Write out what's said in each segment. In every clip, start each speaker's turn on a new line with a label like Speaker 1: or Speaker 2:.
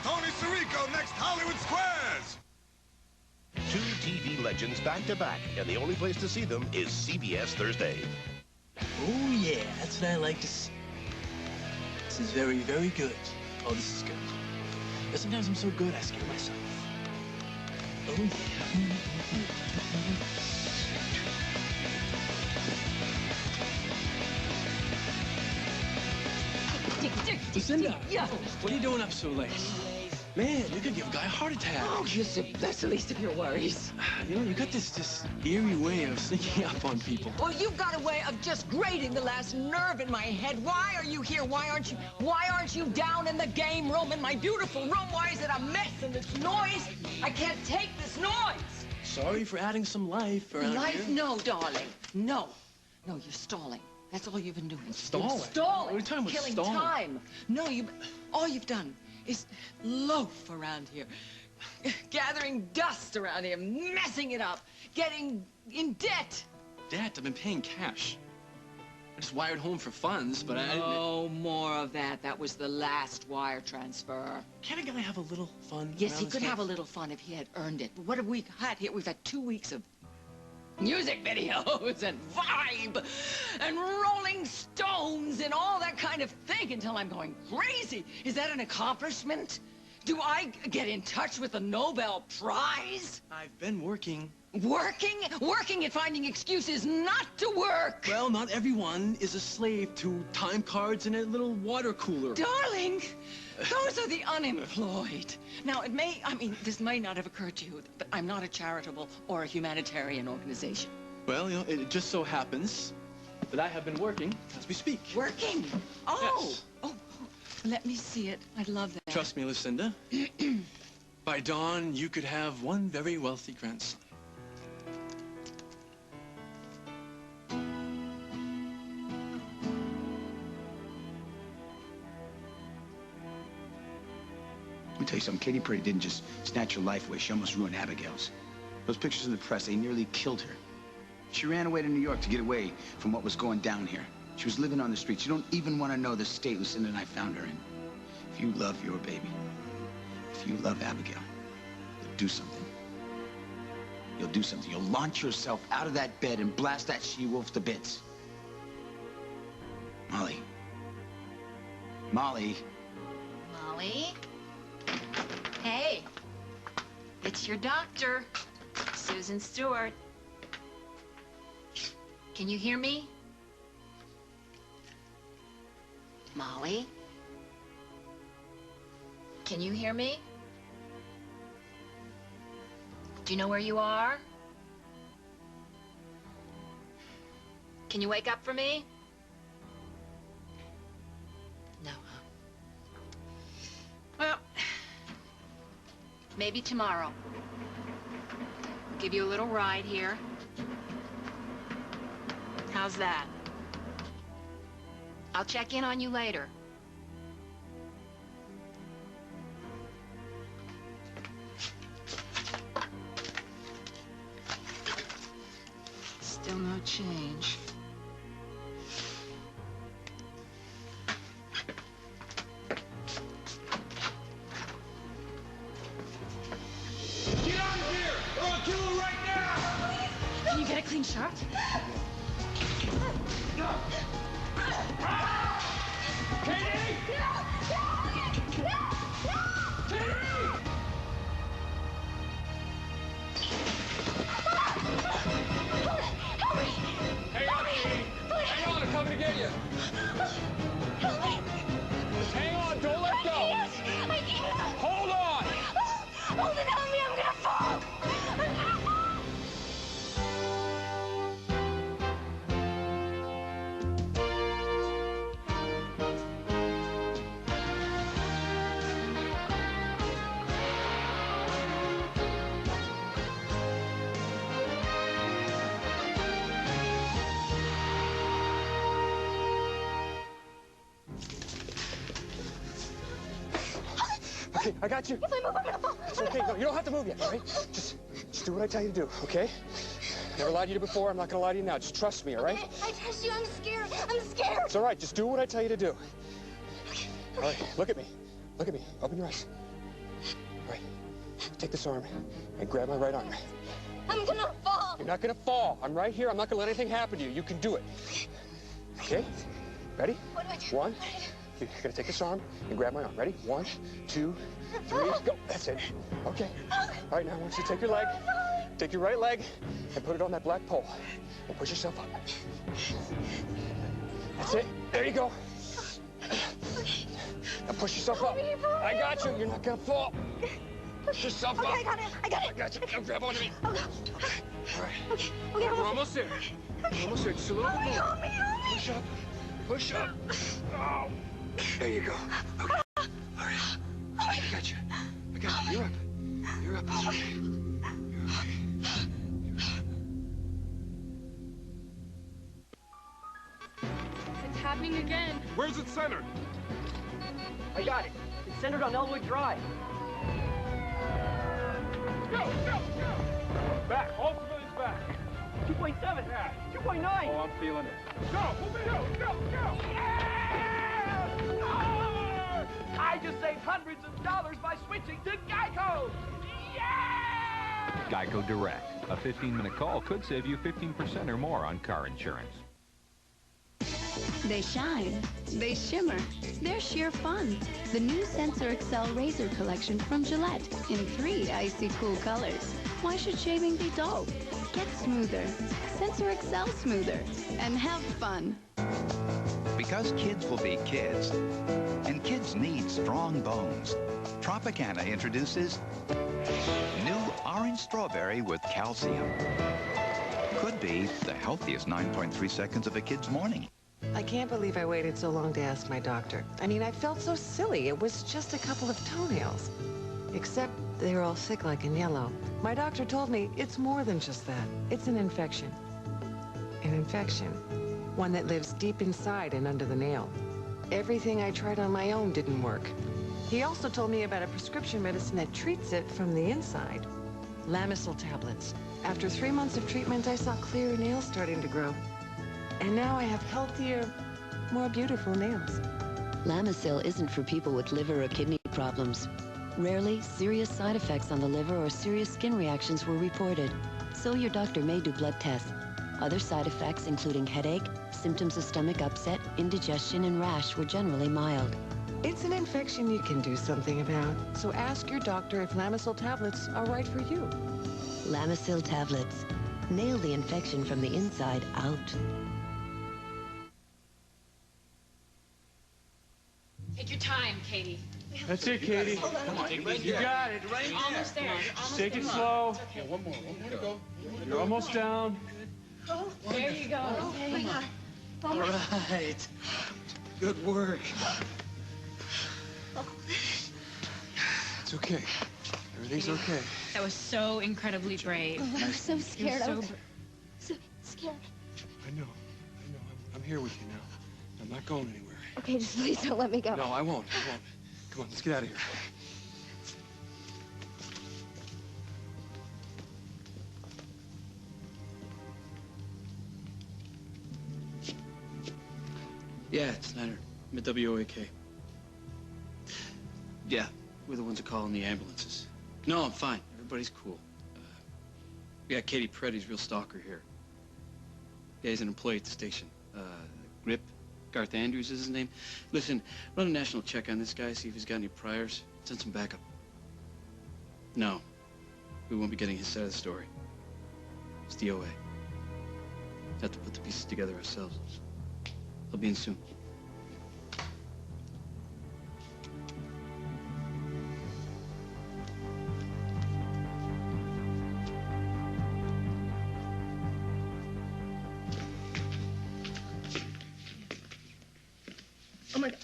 Speaker 1: Tony Sirico next Hollywood Squares.
Speaker 2: Two TV legends back to back, and the only place to see them is CBS Thursday.
Speaker 3: Oh, yeah, that's what I like to see. This is very, very good. Oh, this is good. But sometimes I'm so good, I scare myself. Oh, yeah. Lucinda,
Speaker 4: yeah.
Speaker 3: What are you doing up so late? Man, you could give a guy a heart attack.
Speaker 4: Oh, that's the least of your worries.
Speaker 3: You know, you got this eerie way of sneaking up on people.
Speaker 4: Well, you've got a way of just grating the last nerve in my head. Why are you here? Why aren't you down in the game room, in my beautiful room? Why is it a mess and this noise? I can't take this noise.
Speaker 3: Sorry for adding some life around
Speaker 4: Life?
Speaker 3: here.
Speaker 4: No, darling. No. No, you're stalling. That's all you've been doing.
Speaker 3: Stalling?
Speaker 4: You're stalling.
Speaker 3: What are you talking about,
Speaker 4: Killing
Speaker 3: stalling?
Speaker 4: time. No, all you've done is loaf around here, gathering dust around here, messing it up, getting in debt.
Speaker 3: Debt? I've been paying cash. I just wired home for funds, but I didn't...
Speaker 4: No more of that. That was the last wire transfer.
Speaker 3: Can't a guy have a little fun?
Speaker 4: Yes,
Speaker 3: around
Speaker 4: he
Speaker 3: this
Speaker 4: could
Speaker 3: stuff?
Speaker 4: have a little fun if he had earned it. But what have we had here? We've had 2 weeks of music videos and Vibe and Rolling Stones and all that kind of thing until I'm going crazy. Is that an accomplishment? Do I get in touch with the Nobel Prize?
Speaker 3: I've been working.
Speaker 4: Working? Working at finding excuses not to work.
Speaker 3: Well, not everyone is a slave to time cards and a little water cooler.
Speaker 4: Darling, those are the unemployed. Now, this may not have occurred to you, but I'm not a charitable or a humanitarian organization.
Speaker 3: Well, you know, it just so happens that I have been working as we speak.
Speaker 4: Working? Oh!
Speaker 3: Yes.
Speaker 4: Oh, let me see it. I'd love that.
Speaker 3: Trust me, Lucinda. By dawn, you could have one very wealthy grandson.
Speaker 5: Let me tell you something. Katie Purdy didn't just snatch your life away. She almost ruined Abigail's. Those pictures in the press, they nearly killed her. She ran away to New York to get away from what was going down here. She was living on the streets. You don't even want to know the state Lucinda and I found her in. If you love your baby, if you love Abigail, you'll do something. You'll do something. You'll launch yourself out of that bed and blast that she-wolf to bits. Molly. Molly.
Speaker 6: Molly? Hey, it's your doctor, Susan Stewart. Can you hear me? Molly? Can you hear me? Do you know where you are? Can you wake up for me? No, huh? Well, maybe tomorrow. Give you a little ride here. How's that? I'll check in on you later. Still no change.
Speaker 1: Get out of here, or I'll kill her right now!
Speaker 6: Can you get a clean shot?
Speaker 1: Katie! Hang on, Katie! Hang on, I'm coming to get you! Just hang on, don't let go!
Speaker 6: I can't!
Speaker 1: Hold on!
Speaker 6: Hold it on me, I'm gonna fall! I'm gonna fall!
Speaker 7: Okay, I got you.
Speaker 6: If I move, I'm gonna fall.
Speaker 7: It's okay. No, you don't have to move yet, all right? Just do what I tell you to do, okay? Never lied to you before. I'm not gonna lie to you now. Just trust me, all right?
Speaker 6: Okay, I trust you. I'm scared. I'm scared.
Speaker 7: It's all right. Just do what I tell you to do. All right, look at me. Look at me. Open your eyes. All right. Take this arm and grab my right arm.
Speaker 6: I'm gonna fall.
Speaker 7: You're not gonna fall. I'm right here. I'm not gonna let anything happen to you. You can do it. Okay? Ready?
Speaker 6: What do I do?
Speaker 7: One. You're gonna take this arm and grab my arm. Ready? 1, 2, 3, go. That's it. Okay. All right, now I want you to take your leg, take your right leg, and put it on that black pole. And push yourself up. That's it. There you go. Now push yourself up. I got you. You're not gonna fall. Push yourself up.
Speaker 6: Okay, I got it. I got it.
Speaker 7: I got you. Now grab onto me.
Speaker 6: I'll go.
Speaker 7: All right.
Speaker 6: Okay,
Speaker 7: We're almost there. We're almost there. Just a little bit more.
Speaker 6: help me, help me.
Speaker 7: Push up. Push up. Oh. There you go. Okay. All right. I got you. I got you. You're up. You're up. It's okay. You're okay.
Speaker 8: It's happening again.
Speaker 1: Where's it centered?
Speaker 9: I got it. It's centered on Elwood Drive.
Speaker 1: Go, go, go! Back, all civilians back.
Speaker 9: 2.7.
Speaker 1: Yeah.
Speaker 9: 2.9.
Speaker 1: Oh, I'm feeling it. Go, move it, go, go!
Speaker 9: Yeah! Oh! I just saved hundreds of dollars by switching to Geico. Yeah!
Speaker 10: Geico Direct. A 15-minute call could save you 15% or more on car insurance.
Speaker 11: They shine, they shimmer, they're sheer fun. The new Sensor Excel Razor Collection from Gillette in 3 icy cool colors. Why should shaving be dull? Get smoother. Sensor Excel smoother. And have fun.
Speaker 12: Because kids will be kids, and kids need strong bones, Tropicana introduces new orange strawberry with calcium. Could be the healthiest 9.3 seconds of a kid's morning.
Speaker 13: I can't believe I waited so long to ask my doctor. I mean, I felt so silly. It was just a couple of toenails. Except they were all sick-like and yellow. My doctor told me it's more than just that. It's an infection. An infection. One that lives deep inside and under the nail. Everything I tried on my own didn't work. He also told me about a prescription medicine that treats it from the inside. Lamisil tablets. After 3 months of treatment, I saw clear nails starting to grow. And now I have healthier, more beautiful nails.
Speaker 14: Lamisil isn't for people with liver or kidney problems. Rarely, serious side effects on the liver or serious skin reactions were reported, so your doctor may do blood tests. Other side effects, including headache, symptoms of stomach upset, indigestion, and rash, were generally mild.
Speaker 13: It's an infection you can do something about, so ask your doctor if Lamisil tablets are right for you.
Speaker 14: Lamisil tablets. Nail the infection from the inside out.
Speaker 8: Take your time, Katie.
Speaker 7: That's it, Katie. Come on, you got it.
Speaker 8: Almost there.
Speaker 7: Just take it slow.
Speaker 1: Yeah, one more to go.
Speaker 7: You're almost down.
Speaker 8: There you go. Okay.
Speaker 3: All right. Good work.
Speaker 7: It's okay. Everything's okay.
Speaker 8: That was so incredibly brave.
Speaker 6: Oh, I was so scared. I
Speaker 8: You're
Speaker 6: was so scared.
Speaker 7: I know. I'm here with you now. I'm not going anywhere.
Speaker 6: Okay, just please don't let me go.
Speaker 7: No, I won't. Come on, let's get out of here.
Speaker 3: Yeah, it's Snyder. I'm at WOAK. Yeah, we're the ones who call in the ambulances. No, I'm fine. Everybody's cool. We got Katie Preddy's real stalker here. Yeah, he's an employee at the station. Grip. Garth Andrews is his name. Listen, run a national check on this guy, see if he's got any priors. Send some backup. No, we won't be getting his side of the story. It's the OA. Have to put the pieces together ourselves. I'll be in soon.
Speaker 15: Oh my God.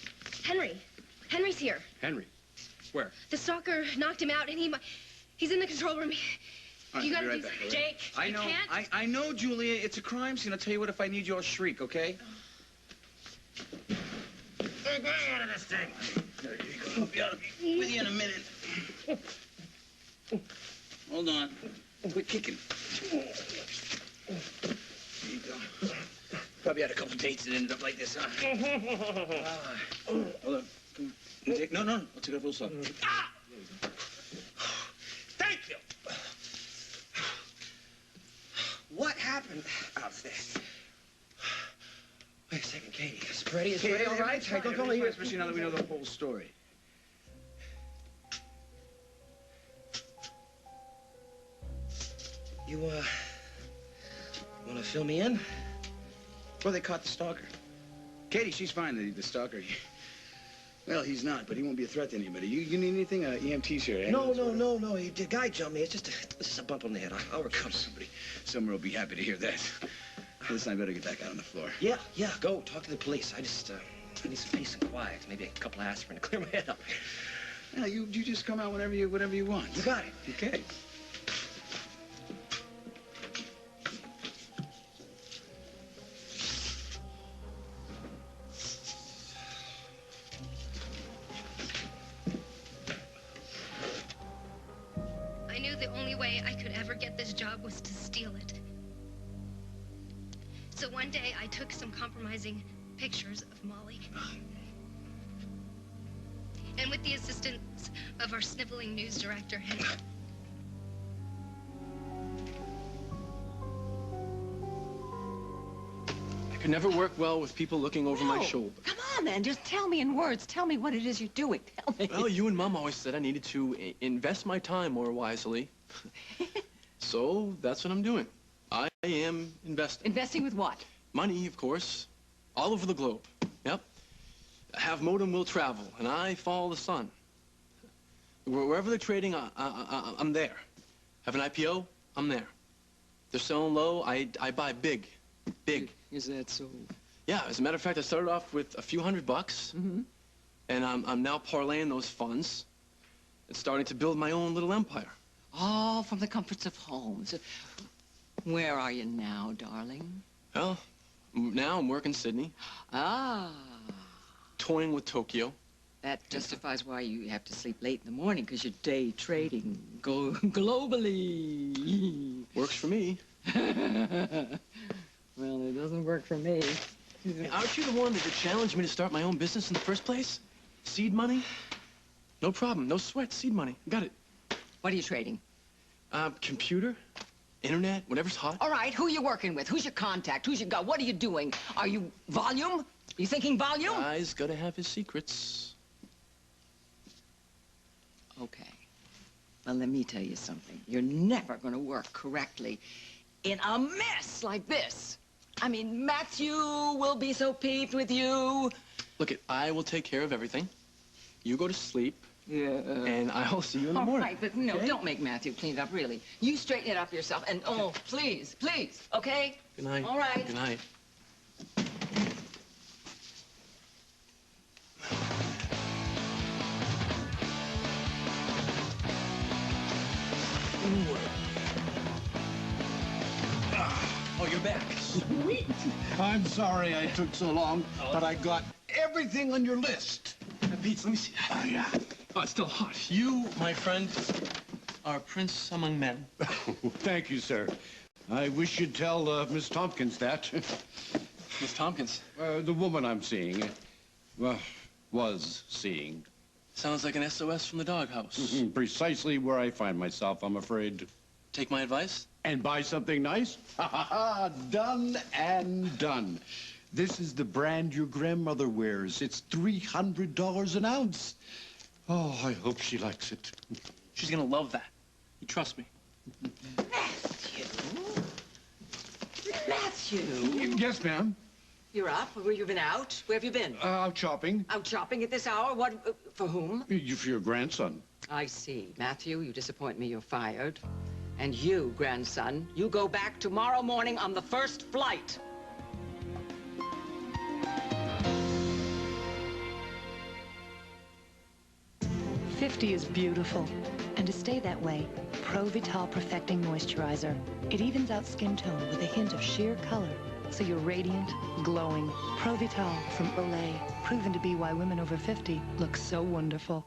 Speaker 15: Henry's here.
Speaker 3: Henry? Where?
Speaker 15: The stalker knocked him out and he's in the control room.
Speaker 5: Right,
Speaker 15: You gotta
Speaker 5: I'll be
Speaker 15: do
Speaker 5: right back, all right?
Speaker 15: Jake,
Speaker 5: I
Speaker 15: you
Speaker 5: know,
Speaker 15: can't.
Speaker 5: I know, Julia. It's a crime scene. I'll tell you what, if I need you, I'll shriek, okay? Get out of this thing. There you go. I'll be out of with you in a minute. Hold on. Quit kicking. There you go. Probably had a couple dates that ended up like this, huh? Hold on. Come on. No. I'll take it off real soft. Ah!
Speaker 16: happened out there? Wait a second, Katie. Is Freddie all right?
Speaker 5: Don't tell me here, especially now that we know the whole story.
Speaker 16: You, want to fill me in? Well, they caught the stalker.
Speaker 5: Katie, she's fine, the stalker. Well, he's not, but he won't be a threat to anybody. You need anything? EMT's here, eh?
Speaker 16: No. The guy jumped me. It's just a bump on the head. I'll recover.
Speaker 5: Somewhere will be happy to hear that. Listen, I better get back out on the floor.
Speaker 16: Yeah, go. Talk to the police. I need some peace and quiet. Maybe a couple of aspirin to clear my head up.
Speaker 5: Yeah, you just come out whenever you want.
Speaker 16: You got it.
Speaker 5: Okay.
Speaker 15: I knew the only way I could ever get this job was to steal it. So one day I took some compromising pictures of Molly. And with the assistance of our sniveling news director, Henry.
Speaker 3: I could never work well with people looking over my shoulder.
Speaker 4: Come on, then. Just tell me in words. Tell me what it is you're doing. Tell me.
Speaker 3: Well, you and Mom always said I needed to invest my time more wisely. So that's what I'm doing. I am investing.
Speaker 4: Investing with what?
Speaker 3: Money, of course. All over the globe. Yep. Have modem will travel, and I follow the sun. Wherever they're trading, I'm there. Have an IPO, I'm there. They're selling low, I buy big. Big.
Speaker 4: Is that so?
Speaker 3: Yeah, as a matter of fact, I started off with a few $100, and I'm now parlaying those funds and starting to build my own little empire.
Speaker 4: All from the comforts of home. So, where are you now, darling?
Speaker 3: Well, now I'm working Sydney.
Speaker 4: Ah.
Speaker 3: Toying with Tokyo.
Speaker 4: That justifies why you have to sleep late in the morning, because you're day trading globally.
Speaker 3: Works for me.
Speaker 4: Well, it doesn't work for me.
Speaker 3: Hey, aren't you the one that challenged me to start my own business in the first place? Seed money? No problem. No sweat. Seed money. Got it.
Speaker 4: What are you trading?
Speaker 3: Computer, internet, whatever's hot.
Speaker 4: All right, who you working with? Who's your contact? Who's your guy? What are you doing? Are you volume? You thinking volume?
Speaker 3: Guy's gotta have his secrets.
Speaker 4: Okay. Well, let me tell you something. You're never gonna work correctly in a mess like this. I mean, Matthew will be so peeved with you.
Speaker 3: Look, I will take care of everything. You go to sleep.
Speaker 4: Yeah.
Speaker 3: And I'll see you in the morning.
Speaker 4: All right, but no,
Speaker 3: okay?
Speaker 4: Don't make Matthew clean it up, really. You straighten it up yourself, and oh, please, okay?
Speaker 3: Good night.
Speaker 4: All right.
Speaker 3: Good night.
Speaker 1: Oh, you're back. Sweet. I'm sorry I took so long, but I got everything on your list.
Speaker 3: Pete, let me see that.
Speaker 1: Oh, yeah.
Speaker 3: Oh, it's still hot. You, my friend, are a prince among men.
Speaker 1: Thank you, sir. I wish you'd tell Miss Tompkins that.
Speaker 3: Miss Tompkins?
Speaker 1: The woman I'm seeing. Well, was seeing.
Speaker 3: Sounds like an SOS from the doghouse.
Speaker 1: Precisely where I find myself, I'm afraid.
Speaker 3: Take my advice?
Speaker 1: And buy something nice? Ha ha ha! Done and done. This is the brand your grandmother wears. It's $300 an ounce. Oh, I hope she likes it.
Speaker 3: She's gonna love that. You trust me.
Speaker 4: Matthew!
Speaker 1: Yes, ma'am.
Speaker 4: You're up? Where you been out? Where have you been?
Speaker 1: Out shopping.
Speaker 4: Out shopping at this hour? What, for whom?
Speaker 1: For your grandson.
Speaker 4: I see. Matthew, you disappoint me. You're fired. And you, grandson, you go back tomorrow morning on the first flight.
Speaker 17: '50 is beautiful. And to stay that way, Pro Vital Perfecting Moisturizer. It evens out skin tone with a hint of sheer color, so you're radiant, glowing. Pro Vital from Olay, proven to be why women over 50 look so wonderful.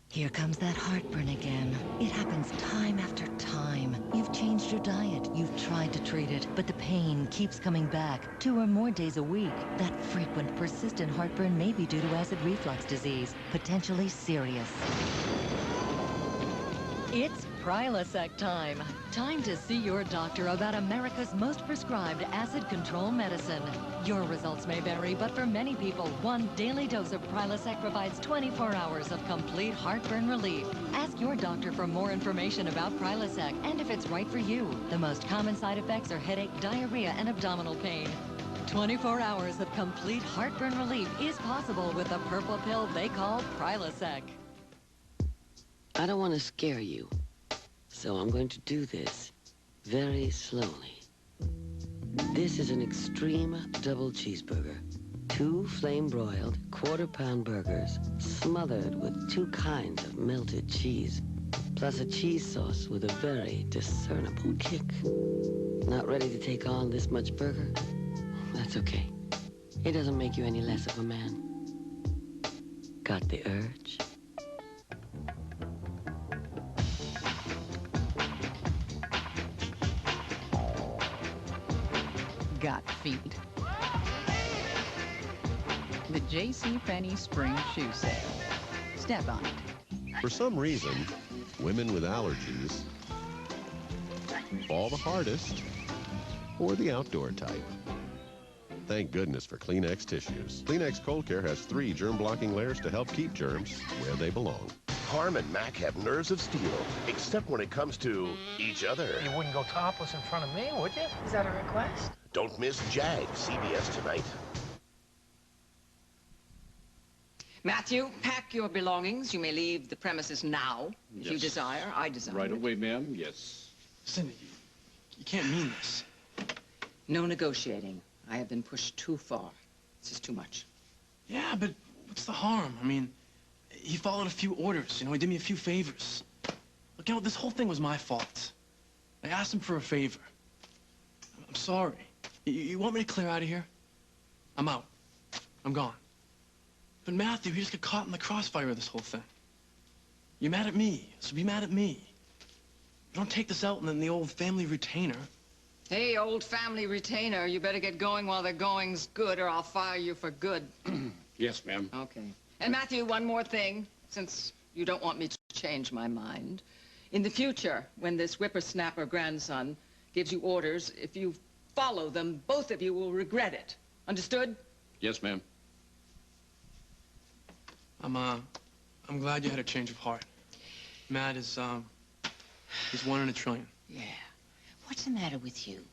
Speaker 14: Here comes that heartburn again. It happens time after time. You've changed your diet. You've tried to treat it, but the pain keeps coming back 2 or more days a week. That frequent, persistent heartburn may be due to acid reflux disease, potentially serious.
Speaker 18: It's Prilosec time. Time to see your doctor about America's most prescribed acid control medicine. Your results may vary, but for many people, one daily dose of Prilosec provides 24 hours of complete heartburn relief. Ask your doctor for more information about Prilosec and if it's right for you. The most common side effects are headache, diarrhea, and abdominal pain. 24 hours of complete heartburn relief is possible with the purple pill they call Prilosec.
Speaker 19: I don't want to scare you, so I'm going to do this very slowly. This is an extreme double cheeseburger. 2 flame-broiled quarter-pound burgers smothered with 2 kinds of melted cheese, plus a cheese sauce with a very discernible kick. Not ready to take on this much burger? That's okay. It doesn't make you any less of a man. Got the urge?
Speaker 20: Got feet. The JCPenney Spring Shoe Sale. Step on it.
Speaker 2: For some reason, women with allergies fall the hardest or the outdoor type. Thank goodness for Kleenex tissues. Kleenex Cold Care has 3 germ-blocking layers to help keep germs where they belong. Harm and Mac have nerves of steel, except when it comes to each other.
Speaker 21: You wouldn't go topless in front of me, would you? Is that a request?
Speaker 2: Don't miss Jag, CBS tonight.
Speaker 4: Matthew, pack your belongings. You may leave the premises now, if you desire. I desire.
Speaker 1: Right
Speaker 4: it.
Speaker 1: away, ma'am. Yes.
Speaker 3: Cindy, you can't mean this.
Speaker 4: No negotiating. I have been pushed too far. This is too much.
Speaker 3: Yeah, but what's the harm? I mean, he followed a few orders, you know, he did me a few favors. Look, you know, this whole thing was my fault. I asked him for a favor. I'm sorry. You want me to clear out of here? I'm out. I'm gone. But Matthew, he just got caught in the crossfire of this whole thing. You're mad at me, so be mad at me. Don't take this out in the old family retainer.
Speaker 4: Hey, old family retainer, you better get going while the going's good, or I'll fire you for good.
Speaker 1: Yes, ma'am.
Speaker 4: Okay. And Matthew, one more thing, since you don't want me to change my mind. In the future, when this whippersnapper grandson gives you orders, if you follow them, both of you will regret it. Understood?
Speaker 1: Yes, ma'am.
Speaker 3: I'm glad you had a change of heart. Matt is, he's 1 in a trillion.
Speaker 4: Yeah. What's the matter with you?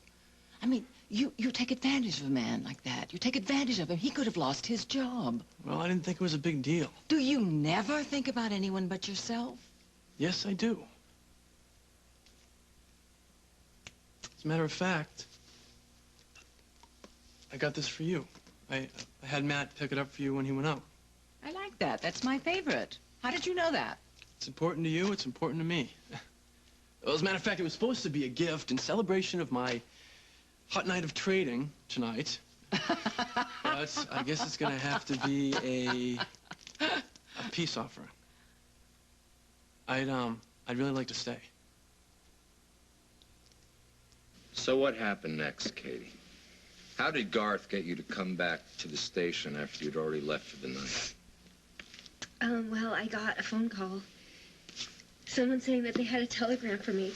Speaker 4: I mean, you take advantage of a man like that. You take advantage of him. He could have lost his job.
Speaker 3: Well, I didn't think it was a big deal.
Speaker 4: Do you never think about anyone but yourself?
Speaker 3: Yes, I do. As a matter of fact, I got this for you. I had Matt pick it up for you when he went out.
Speaker 4: I like that. That's my favorite. How did you know that?
Speaker 3: It's important to you. It's important to me. Well, as a matter of fact, it was supposed to be a gift in celebration of my hot night of trading tonight. But I guess it's gonna have to be a peace offering. I'd really like to stay.
Speaker 22: So what happened next, Katie? How did Garth get you to come back to the station after you'd already left for the night?
Speaker 15: Well, I got a phone call. Someone saying that they had a telegram for me.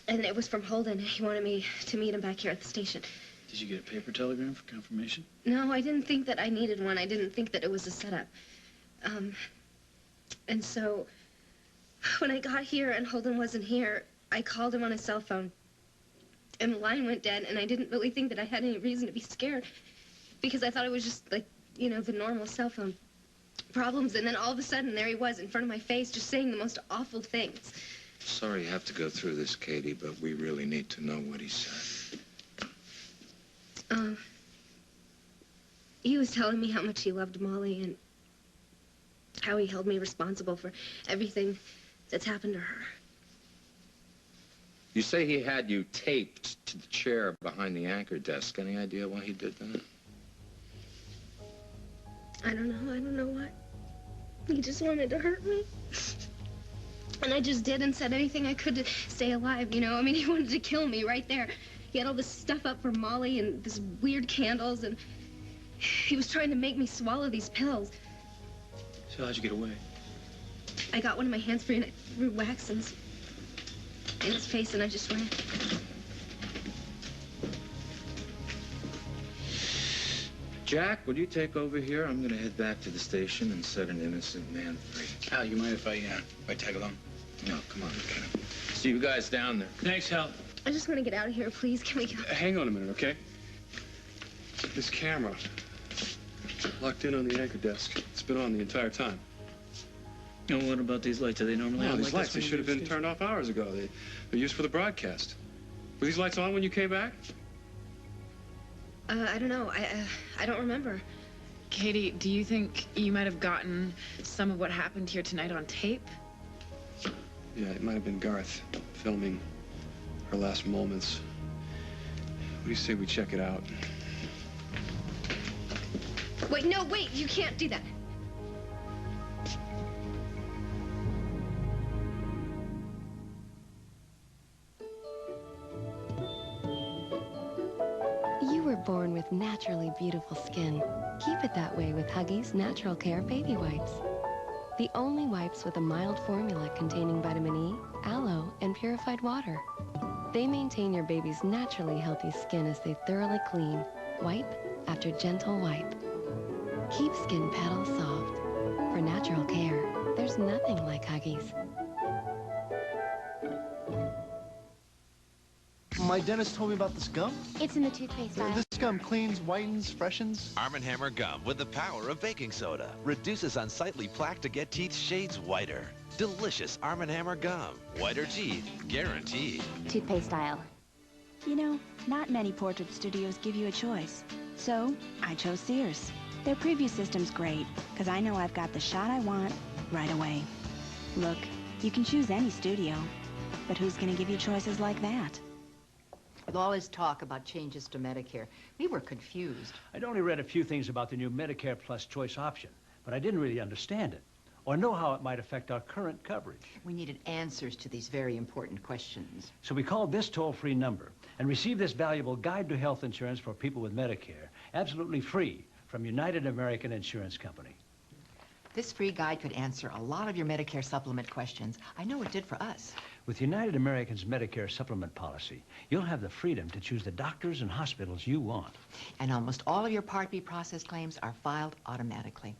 Speaker 15: And it was from Holden. He wanted me to meet him back here at the station.
Speaker 23: Did you get a paper telegram for confirmation?
Speaker 15: No, I didn't think that I needed one. I didn't think that it was a setup. And so, when I got here and Holden wasn't here, I called him on his cell phone. And the line went dead, and I didn't really think that I had any reason to be scared. Because I thought it was just like, you know, the normal cell phone problems. And then all of a sudden, there he was in front of my face, just saying the most awful things.
Speaker 22: Sorry you have to go through this, Katie, but we really need to know what he said.
Speaker 15: He was telling me how much he loved Molly and how he held me responsible for everything that's happened to her.
Speaker 22: You say he had you taped to the chair behind the anchor desk. Any idea why he did that?
Speaker 15: I don't know what. He just wanted to hurt me. And I just did and said anything I could to stay alive, you know? I mean, he wanted to kill me right there. He had all this stuff up for Molly and this weird candles, and he was trying to make me swallow these pills.
Speaker 23: So how'd you get away?
Speaker 15: I got one of my hands free and I threw wax in his face and I just ran.
Speaker 22: Jack, would you take over here? I'm gonna head back to the station and set an innocent man free.
Speaker 5: Al, you mind if I tag along?
Speaker 22: No, come on, McKenna. See you guys down there.
Speaker 23: Thanks, Hal.
Speaker 15: I just want to get out of here, please. Can we go?
Speaker 3: Hang on a minute, okay? This camera, locked in on the anchor desk. It's been on the entire time.
Speaker 23: And what about these lights? Are they normally
Speaker 3: No,
Speaker 23: on
Speaker 3: these
Speaker 23: like
Speaker 3: lights,
Speaker 23: this
Speaker 3: they should have been turned off hours ago. They're used for the broadcast. Were these lights on when you came back?
Speaker 15: I don't know. I don't remember.
Speaker 8: Katie, do you think you might have gotten some of what happened here tonight on tape?
Speaker 3: Yeah, it might have been Garth filming her last moments. What do you say we check it out?
Speaker 15: Wait, no, wait. You can't do that.
Speaker 14: You were born with naturally beautiful skin. Keep it that way with Huggies Natural Care Baby Wipes. The only wipes with a mild formula containing vitamin E, aloe, and purified water. They maintain your baby's naturally healthy skin as they thoroughly clean, wipe after gentle wipe. Keep skin petals soft. For natural care, there's nothing like Huggies.
Speaker 9: My dentist told me about this gum.
Speaker 6: It's in the toothpaste aisle.
Speaker 9: This gum cleans, whitens, freshens.
Speaker 10: Arm & Hammer gum with the power of baking soda. Reduces unsightly plaque to get teeth shades whiter. Delicious Arm & Hammer gum. Whiter teeth, guaranteed.
Speaker 6: Toothpaste aisle.
Speaker 11: You know, not many portrait studios give you a choice. So, I chose Sears. Their preview system's great, because I know I've got the shot I want right away. Look, you can choose any studio, but who's going to give you choices like that?
Speaker 24: With all this talk about changes to Medicare, we were confused.
Speaker 25: I'd only read a few things about the new Medicare Plus choice option, but I didn't really understand it or know how it might affect our current coverage.
Speaker 24: We needed answers to these very important questions.
Speaker 25: So we called this toll-free number and received this valuable guide to health insurance for people with Medicare, absolutely free, from United American Insurance Company.
Speaker 24: This free guide could answer a lot of your Medicare supplement questions. I know it did for us.
Speaker 25: With United American's Medicare supplement policy, you'll have the freedom to choose the doctors and hospitals you want.
Speaker 24: And almost all of your Part B process claims are filed automatically.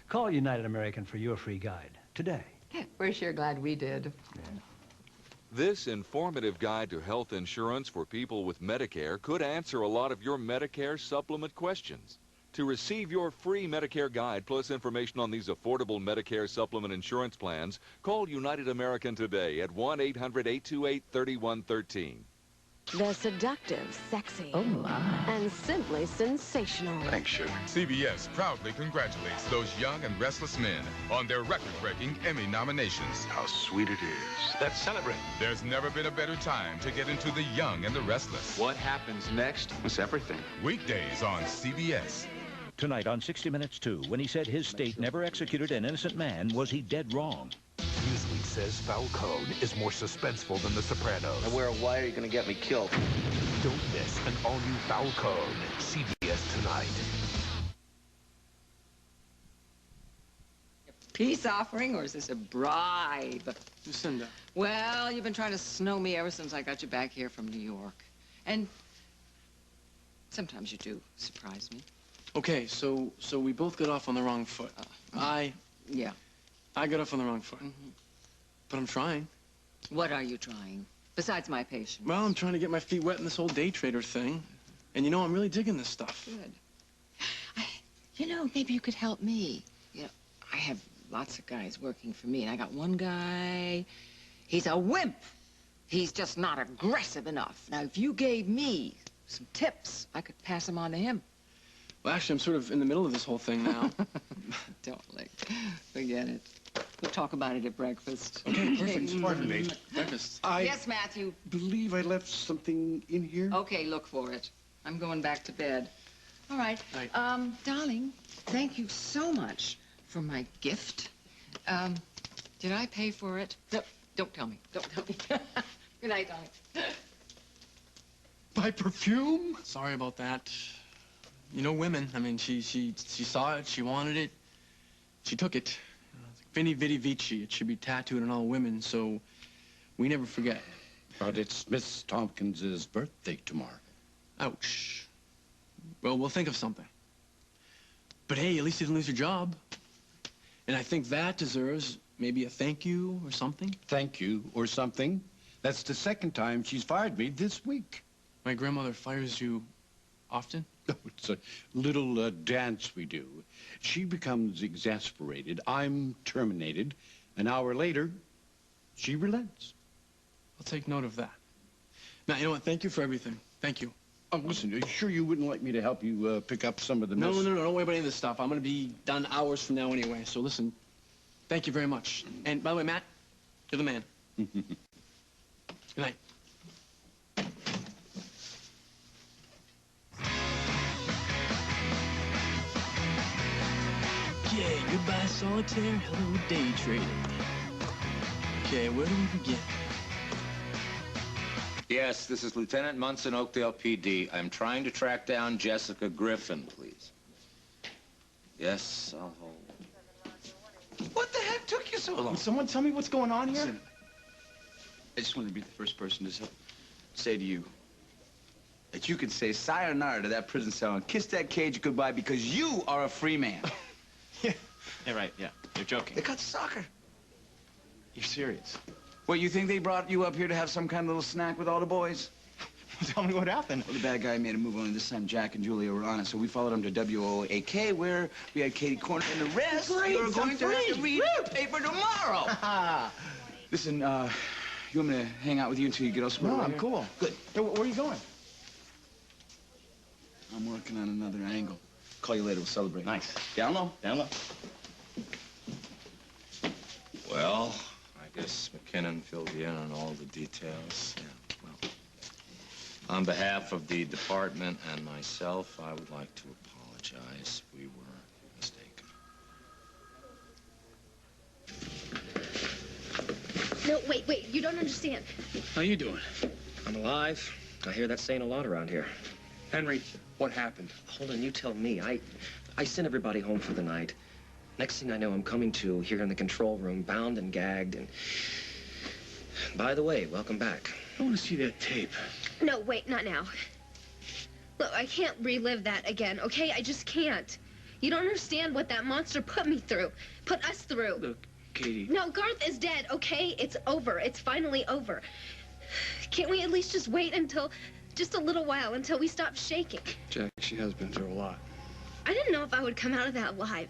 Speaker 25: Call United American for your free guide today.
Speaker 24: We're sure glad we did.
Speaker 26: This informative guide to health insurance for people with Medicare could answer a lot of your Medicare supplement questions. To receive your free Medicare guide plus information on these affordable Medicare supplement insurance plans, call United American today at 1-800-828-3113.
Speaker 13: They're seductive, sexy.
Speaker 24: Oh, my.
Speaker 13: And simply sensational.
Speaker 27: Thanks, sugar. CBS proudly congratulates those young and restless men on their record-breaking Emmy nominations.
Speaker 5: How sweet it is.
Speaker 27: Let's celebrate. There's never been a better time to get into the young and the restless.
Speaker 22: What happens next?
Speaker 5: It's everything.
Speaker 27: Weekdays on CBS.
Speaker 28: Tonight on 60 Minutes 2, when he said his state never executed an innocent man, was he dead wrong?
Speaker 10: Newsweek says Falcone is more suspenseful than The Sopranos.
Speaker 16: I wear a wire, you're gonna get me killed.
Speaker 10: Don't miss an all-new Falcone. CBS tonight.
Speaker 4: Peace offering, or is this a bribe?
Speaker 3: Lucinda.
Speaker 4: Well, you've been trying to snow me ever since I got you back here from New York. And sometimes you do surprise me.
Speaker 3: Okay, so we both got off on the wrong foot.
Speaker 4: Yeah.
Speaker 3: I got off on the wrong foot. But I'm trying.
Speaker 4: What are you trying? Besides my patience.
Speaker 3: Well, I'm trying to get my feet wet in this whole day trader thing. And you know, I'm really digging this stuff.
Speaker 4: Good. You know, maybe you could help me. You know, I have lots of guys working for me, and I got one guy, he's a wimp. He's just not aggressive enough. Now, if you gave me some tips, I could pass them on to him.
Speaker 3: Well, actually, I'm sort of in the middle of this whole thing now.
Speaker 4: Totally. Forget it. We'll talk about it at breakfast.
Speaker 1: Okay, perfect. Pardon me.
Speaker 3: Breakfast.
Speaker 4: Yes, Matthew.
Speaker 1: Believe I left something in here.
Speaker 4: Okay, look for it. I'm going back to bed. All right.
Speaker 3: Night.
Speaker 4: Darling, thank you so much for my gift. Did I pay for it? No, don't tell me. Don't tell me. Good night, darling.
Speaker 1: My perfume?
Speaker 3: Sorry about that. You know women. I mean, she saw it. She wanted it. She took it. Vini Vidi Vici. It should be tattooed on all women, so we never forget.
Speaker 1: But it's Miss Tompkins's birthday tomorrow.
Speaker 3: Ouch. Well, we'll think of something. But hey, at least you didn't lose your job. And I think that deserves maybe a thank you or something.
Speaker 1: Thank you or something? That's the second time she's fired me this week.
Speaker 3: My grandmother fires you often?
Speaker 1: Oh, it's a little dance we do. She becomes exasperated. I'm terminated. An hour later, she relents.
Speaker 3: I'll take note of that. Now, you know what? Thank you for everything. Thank you.
Speaker 1: Oh, listen, are you sure you wouldn't like me to help you pick up some of the
Speaker 3: No,
Speaker 1: mess?
Speaker 3: don't worry about any of this stuff. I'm going to be done hours from now anyway. So listen, thank you very much. And by the way, Matt, you're the man. Good night. Okay, goodbye solitaire, hello day trading. Okay, where do we begin?
Speaker 22: Yes, this is Lieutenant Munson, Oakdale PD. I'm trying to track down Jessica Griffin, please. Yes, I'll hold.
Speaker 5: What the heck took you so long?
Speaker 9: Can someone tell me what's going on here?
Speaker 5: Listen, I just wanted to be the first person to say to you that you can say sayonara to that prison cell and kiss that cage goodbye because you are a free man.
Speaker 9: Yeah, right, yeah. You're joking.
Speaker 5: They cut soccer.
Speaker 9: You're serious.
Speaker 5: What, you think they brought you up here to have some kind of little snack with all the boys?
Speaker 9: Tell me what happened.
Speaker 5: Well, the bad guy made a move, only this time Jack and Julia were on it, so we followed him to WOAK, where we had Katie cornered, and the rest you're going to have to read the paper tomorrow. Listen, you want me to hang out with you until you get all squared
Speaker 9: No,
Speaker 5: away
Speaker 9: I'm
Speaker 5: here?
Speaker 9: cool.
Speaker 5: Good.
Speaker 9: Hey, where are you going?
Speaker 5: I'm working on another angle. Call you later, we'll celebrate.
Speaker 9: Nice.
Speaker 5: Down low, down low.
Speaker 22: Well, I guess McKinnon filled you in on all the details. Yeah, well, on behalf of the department and myself, I would like to apologize. We were mistaken.
Speaker 15: No, wait, you don't understand.
Speaker 3: How you doing?
Speaker 16: I'm alive. I hear that saying a lot around here.
Speaker 3: Henry, what happened?
Speaker 16: Hold on, you tell me. I sent everybody home for the night. Next thing I know, I'm coming to here in the control room, bound and gagged, and... By the way, welcome back.
Speaker 3: I want to see that tape.
Speaker 15: No, wait, not now. Look, I can't relive that again, okay? I just can't. You don't understand what that monster put me through. Put us through.
Speaker 3: Look, Katie.
Speaker 15: No, Garth is dead, okay? It's over. It's finally over. Can't we at least just wait until... just a little while until we stop shaking?
Speaker 3: Jack, she has been through a lot.
Speaker 15: I didn't know if I would come out of that alive.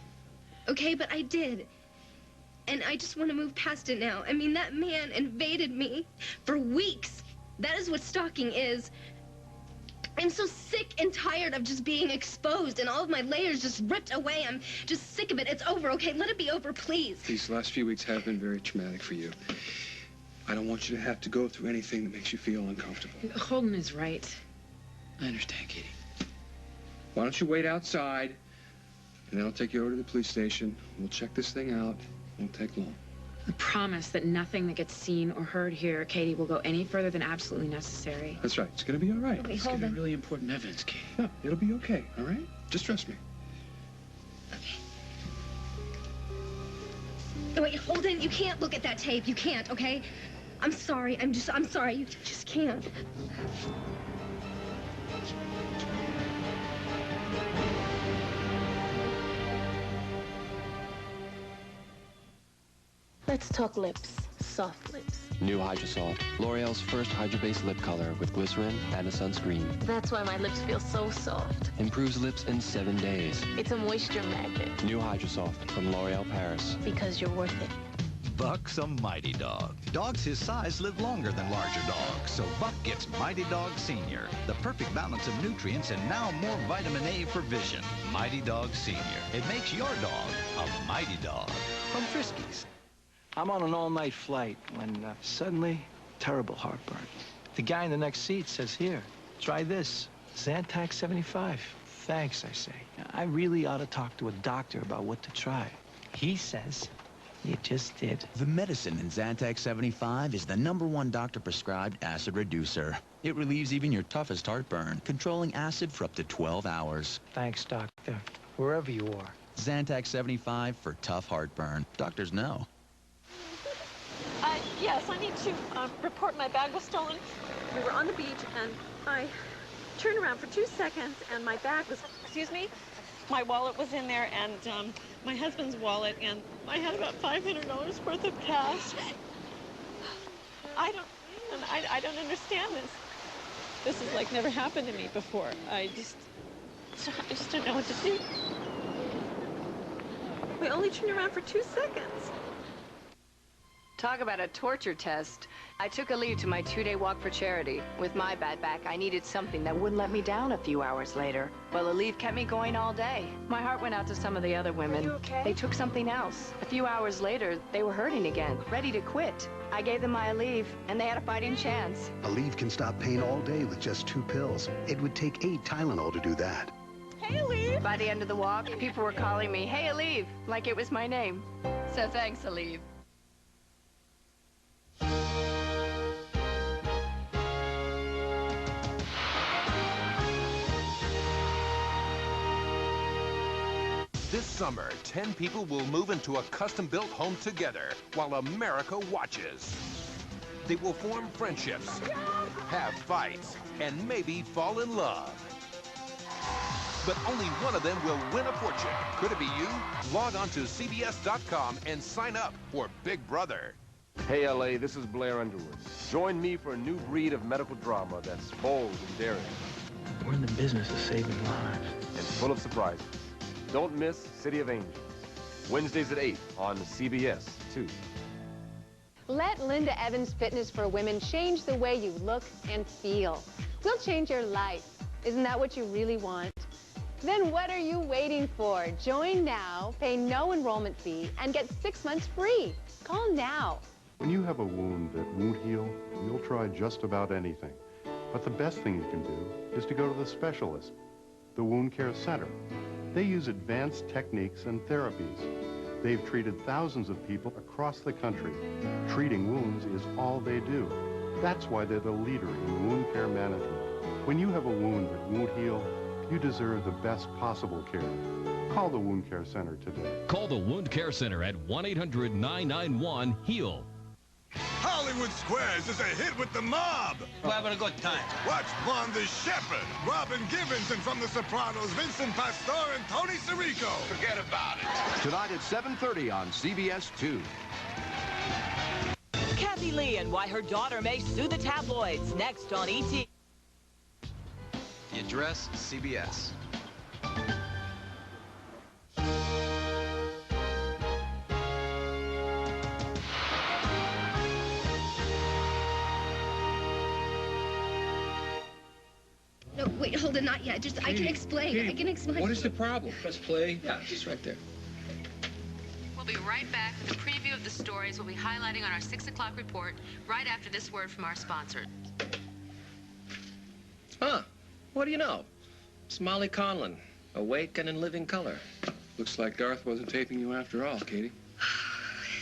Speaker 15: Okay, but I did. And I just want to move past it now. I mean, that man invaded me for weeks. That is what stalking is. I'm so sick and tired of just being exposed and all of my layers just ripped away. I'm just sick of it. It's over, okay? Let it be over, please.
Speaker 3: These last few weeks have been very traumatic for you. I don't want you to have to go through anything that makes you feel uncomfortable.
Speaker 8: Holden is right.
Speaker 3: I understand, Katie. Why don't you wait outside, and then I'll take you over to the police station. We'll check this thing out. Won't take long.
Speaker 8: I promise that nothing that gets seen or heard here, Katie, will go any further than absolutely necessary.
Speaker 3: That's right. It's gonna be all right.
Speaker 15: Okay,
Speaker 3: It's
Speaker 15: hold
Speaker 3: gonna
Speaker 15: on.
Speaker 3: be really important evidence, Katie. No, it'll be okay, all right? Just trust me.
Speaker 15: Oh, wait, Holden, you can't look at that tape. You can't, okay? I'm sorry. I'm sorry. You just can't.
Speaker 2: Let's talk lips. Soft lips.
Speaker 7: New Hydrosoft, L'Oreal's first hydro-based lip color with glycerin and a sunscreen.
Speaker 2: That's why my lips feel so soft.
Speaker 7: Improves lips in 7 days.
Speaker 2: It's a moisture magnet.
Speaker 7: New Hydrosoft from L'Oreal Paris.
Speaker 2: Because you're worth it.
Speaker 28: Buck's a mighty dog. Dogs his size live longer than larger dogs, so Buck gets Mighty Dog Senior, the perfect balance of nutrients and now more vitamin A for vision. Mighty Dog Senior. It makes your dog a mighty dog. From Friskies.
Speaker 9: I'm on an all-night flight when suddenly, terrible heartburn. The guy in the next seat says, here, try this, Zantac 75. Thanks, I say. I really ought to talk to a doctor about what to try. He says, you just did.
Speaker 12: The medicine in Zantac 75 is the #1 doctor-prescribed acid reducer. It relieves even your toughest heartburn, controlling acid for up to 12 hours.
Speaker 9: Thanks, doctor, wherever you are.
Speaker 12: Zantac 75 for tough heartburn. Doctors know.
Speaker 6: Yes, I need to report my bag was stolen. We were on the beach, and I turned around for 2 seconds, and my bag was, excuse me, my wallet was in there, and my husband's wallet, and I had about $500 worth of cash. I don't understand this. This has like never happened to me before. I just don't know what to do. We only turned around for 2 seconds.
Speaker 4: Talk about a torture test. I took a leave to my 2-day walk for charity. With my bad back, I needed something that wouldn't let me down a few hours later. Well, the leave kept me going all day. My heart went out to some of the other women.
Speaker 6: Are you okay?
Speaker 4: They took something else. A few hours later, they were hurting again, ready to quit. I gave them my leave, and they had a fighting chance.
Speaker 14: Aleve can stop pain all day with just 2 pills. It would take 8 Tylenol to do that.
Speaker 4: Hey, Aleve! By the end of the walk, people were calling me, Hey, Aleve, like it was my name. So thanks, Aleve.
Speaker 17: This summer, 10 people will move into a custom-built home together while America watches. They will form friendships, have fights, and maybe fall in love. But only one of them will win a fortune. Could it be you? Log on to CBS.com and sign up for Big Brother.
Speaker 18: Hey, LA, this is Blair Underwood. Join me for a new breed of medical drama that's bold and daring.
Speaker 9: We're in the business of saving lives.
Speaker 18: And full of surprises. Don't miss City of Angels. Wednesdays at 8 on CBS 2.
Speaker 19: Let Linda Evans Fitness for Women change the way you look and feel. We'll change your life. Isn't that what you really want? Then what are you waiting for? Join now, pay no enrollment fee, and get 6 months free. Call now.
Speaker 20: When you have a wound that won't heal, you'll try just about anything. But the best thing you can do is to go to the specialist, the Wound Care Center. They use advanced techniques and therapies. They've treated thousands of people across the country. Treating wounds is all they do. That's why they're the leader in wound care management. When you have a wound that won't heal, you deserve the best possible care. Call the Wound Care Center today.
Speaker 21: Call the Wound Care Center at 1-800-991-HEAL.
Speaker 23: Hollywood Squares is a hit with the mob.
Speaker 29: We're having a good time.
Speaker 23: Watch Wanda Shepard, Robin Givens, and from The Sopranos, Vincent Pastore and Tony Sirico. Forget about it.
Speaker 28: Tonight at 7:30 on CBS 2.
Speaker 30: Kathy Lee and why her daughter may sue the tabloids. Next on ET.
Speaker 7: The address, CBS.
Speaker 15: No, wait, hold it, not yet. Just, I can explain. I can explain.
Speaker 3: What is the problem? Press play. Yeah, just right there.
Speaker 31: We'll be right back with a preview of the stories we'll be highlighting on our 6 o'clock report right after this word from our sponsor.
Speaker 16: Huh. What do you know? It's Molly Conlon, awake and in living color.
Speaker 3: Looks like Garth wasn't taping you after all, Katie.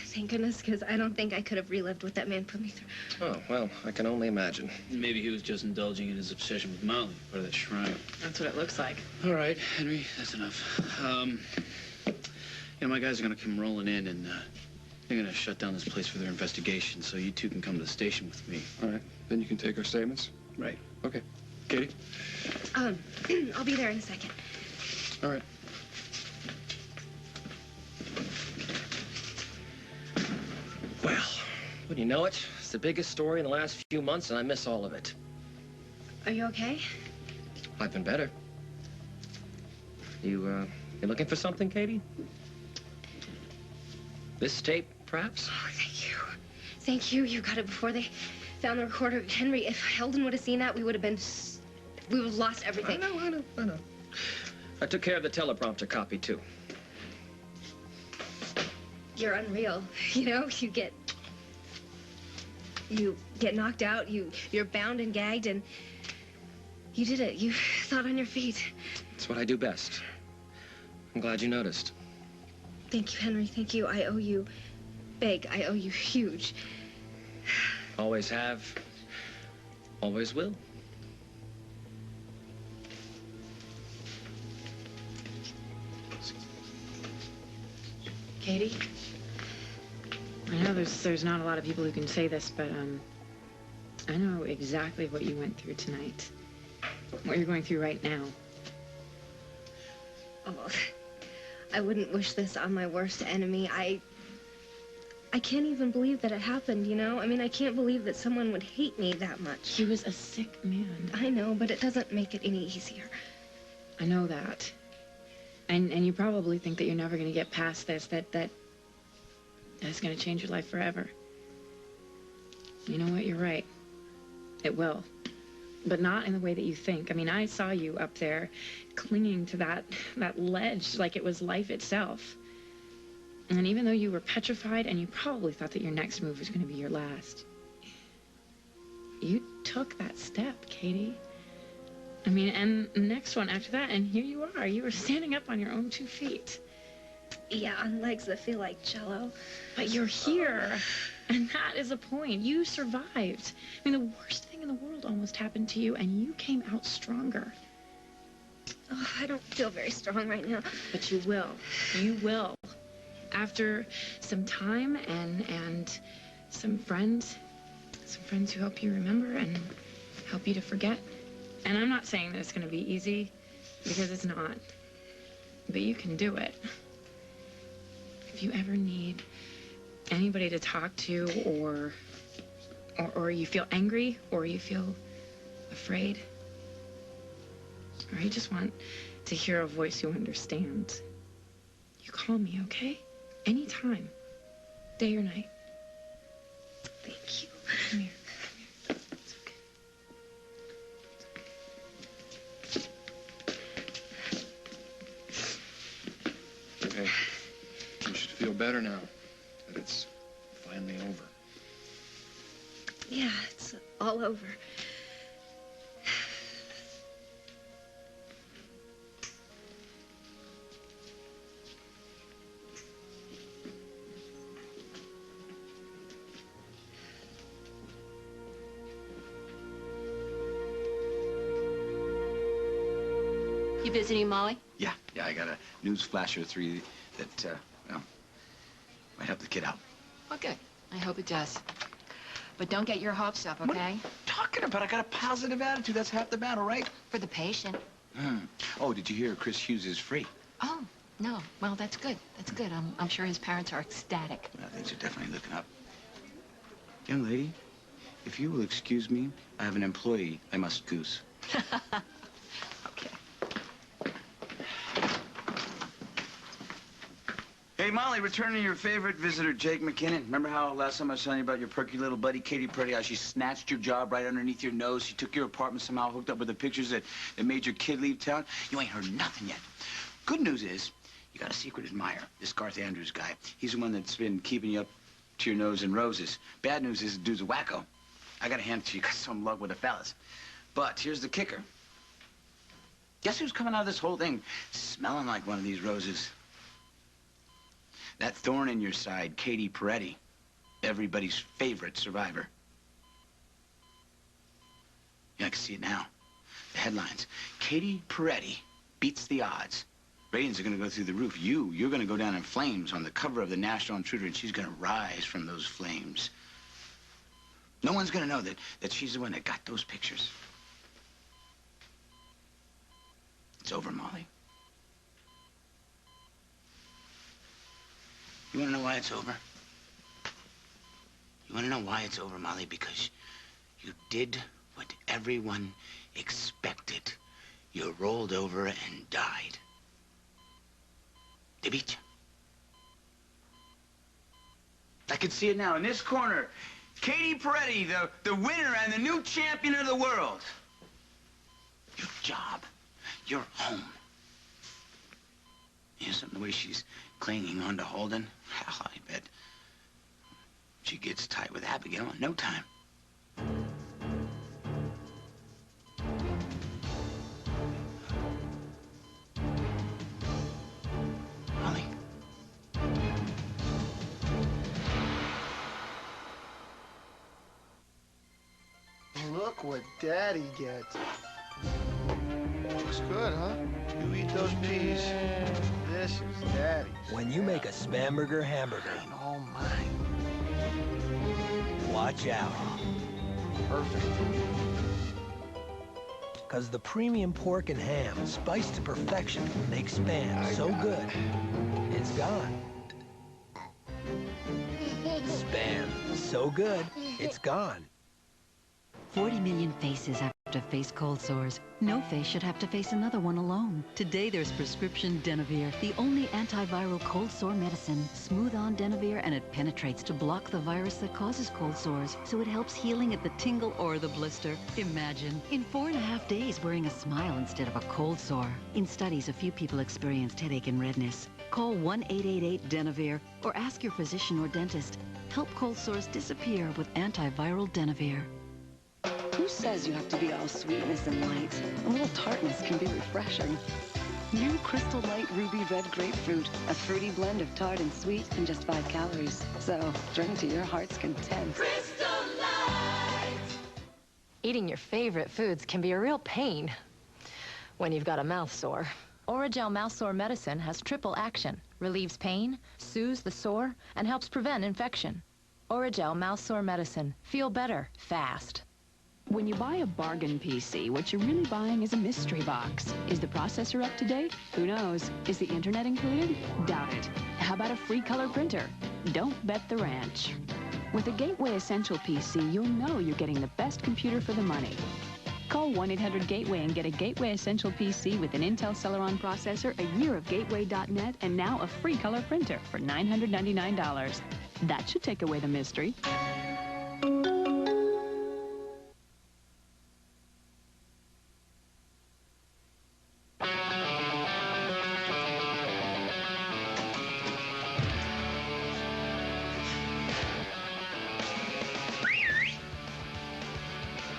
Speaker 15: Thank goodness, because I don't think I could have relived what that man put me through.
Speaker 16: Oh, well, I can only imagine.
Speaker 3: Maybe he was just indulging in his obsession with Molly, part of that shrine.
Speaker 8: That's what it looks like.
Speaker 3: All right, Henry, that's enough. You know, my guys are gonna come rolling in, and they're gonna shut down this place for their investigation, so you two can come to the station with me.
Speaker 18: All right, then you can take our statements.
Speaker 3: Right.
Speaker 18: Okay. Katie?
Speaker 15: I'll be there in a second.
Speaker 18: All right.
Speaker 16: Well, wouldn't you know it? It's the biggest story in the last few months, and I miss all of it.
Speaker 15: Are you okay?
Speaker 16: I've been better. You looking for something, Katie? This tape, perhaps?
Speaker 15: Oh, thank you. Thank you. You got it before they found the recorder. Henry, if Heldon would have seen that, we would have lost everything.
Speaker 16: I know. I took care of the teleprompter copy, too.
Speaker 15: You're unreal. You know, you get knocked out, you're bound and gagged, and you did it. You thought on your feet.
Speaker 16: It's what I do best. I'm glad you noticed.
Speaker 15: Thank you, Henry. Thank you. I owe you big. I owe you huge.
Speaker 16: Always have. Always will.
Speaker 8: Katie, I know there's not a lot of people who can say this, but I know exactly what you went through tonight. What you're going through right now.
Speaker 15: Oh, I wouldn't wish this on my worst enemy. I can't even believe that it happened, you know? I mean, I can't believe that someone would hate me that much.
Speaker 8: He was a sick man.
Speaker 15: I know, but it doesn't make it any easier.
Speaker 8: I know that. And you probably think that you're never going to get past this, that's going to change your life forever. You know what? You're right. It will. But not in the way that you think. I mean, I saw you up there clinging to that ledge like it was life itself. And even though you were petrified and you probably thought that your next move was going to be your last, you took that step, Katie. I mean, and the next one after that, and here you are. You were standing up on your own 2 feet.
Speaker 15: Yeah, on legs that feel like jello.
Speaker 8: But you're here, and that is a point. You survived. I mean, the worst thing in the world almost happened to you, and you came out stronger.
Speaker 15: Oh, I don't feel very strong right now.
Speaker 8: But you will. You will. After some time and some friends who help you remember and help you to forget. And I'm not saying that it's going to be easy, because it's not. But you can do it. If you ever need anybody to talk to, or you feel angry, or you feel afraid, or you just want to hear a voice who understands, you call me, okay? Anytime. Day or night.
Speaker 15: Thank you.
Speaker 8: Come here.
Speaker 3: Hey, you should feel better now that it's finally over.
Speaker 15: Yeah, it's all over.
Speaker 31: You visiting Molly?
Speaker 12: Yeah, I got a news flash or 3 that, well, might help the kid out.
Speaker 31: Oh, good. I hope it does. But don't get your hopes up, okay?
Speaker 12: What are you talking about? I got a positive attitude. That's half the battle, right?
Speaker 31: For the patient.
Speaker 12: Oh, did you hear Chris Hughes is free?
Speaker 31: Oh, no. Well, that's good. That's good. I'm sure his parents are ecstatic.
Speaker 12: Well, things are definitely looking up. Young lady, if you will excuse me, I have an employee I must goose.
Speaker 31: Okay.
Speaker 12: Hey, Molly, returning your favorite visitor, Jake McKinnon. Remember how last time I was telling you about your perky little buddy, Katie Pretty, how she snatched your job right underneath your nose? She took your apartment, somehow hooked up with the pictures that made your kid leave town? You ain't heard nothing yet. Good news is, you got a secret admirer, this Garth Andrews guy. He's the one that's been keeping you up to your nose in roses. Bad news is the dude's a wacko. I gotta hand it to you, got some luck with the fellas. But here's the kicker. Guess who's coming out of this whole thing smelling like one of these roses? That thorn in your side, Katie Peretti, everybody's favorite survivor. Yeah, I can see it now. The headlines. Katie Peretti beats the odds. Ratings are going to go through the roof. You're going to go down in flames on the cover of the National Intruder, and she's going to rise from those flames. No one's going to know that she's the one that got those pictures. It's over, Molly. You want to know why it's over? You want to know why it's over, Molly? Because you did what everyone expected. You rolled over and died. They beat you. I can see it now. In this corner, Katie Peretti, the winner and the new champion of the world. Your job, your home. You know something, the way she's clinging on to Holden? Hell, I bet she gets tight with Abigail in no time. Molly.
Speaker 1: Look what Daddy gets. Looks good, huh? You eat those peas. delicious, Daddy.
Speaker 2: When you make a Spamburger hamburger,
Speaker 1: All mine.
Speaker 2: watch out.
Speaker 1: Perfect.
Speaker 2: Because the premium pork and ham, spiced to perfection, makes Spam so good, it's gone. Spam, so good, it's gone.
Speaker 5: 40 million faces have to face cold sores. No face should have to face another one alone. Today there's prescription Denavir, the only antiviral cold sore medicine. Smooth on Denavir and it penetrates to block the virus that causes cold sores, so it helps healing at the tingle or the blister. Imagine, in 4.5 days wearing a smile instead of a cold sore. In studies, a few people experienced headache and redness. Call 1-888-DENAVIR or ask your physician or dentist. Help cold sores disappear with antiviral Denavir.
Speaker 10: Who says you have to be all sweetness and light? A little tartness can be refreshing. New Crystal Light Ruby Red Grapefruit, a fruity blend of tart and sweet and just 5 calories. So, drink to your heart's content.
Speaker 11: Crystal Light!
Speaker 13: Eating your favorite foods can be a real pain when you've got a mouth sore. Orajel mouth sore medicine has triple action, relieves pain, soothes the sore, and helps prevent infection. Orajel mouth sore medicine. Feel better, fast.
Speaker 22: When you buy a bargain PC, what you're really buying is a mystery box. Is the processor up to date? Who knows? Is the internet included? Doubt it. How about a free color printer? Don't bet the ranch. With a Gateway Essential PC, you'll know you're getting the best computer for the money. Call 1-800-GATEWAY and get a Gateway Essential PC with an Intel Celeron processor, a year of Gateway.net, and now a free color printer for $999. That should take away the mystery.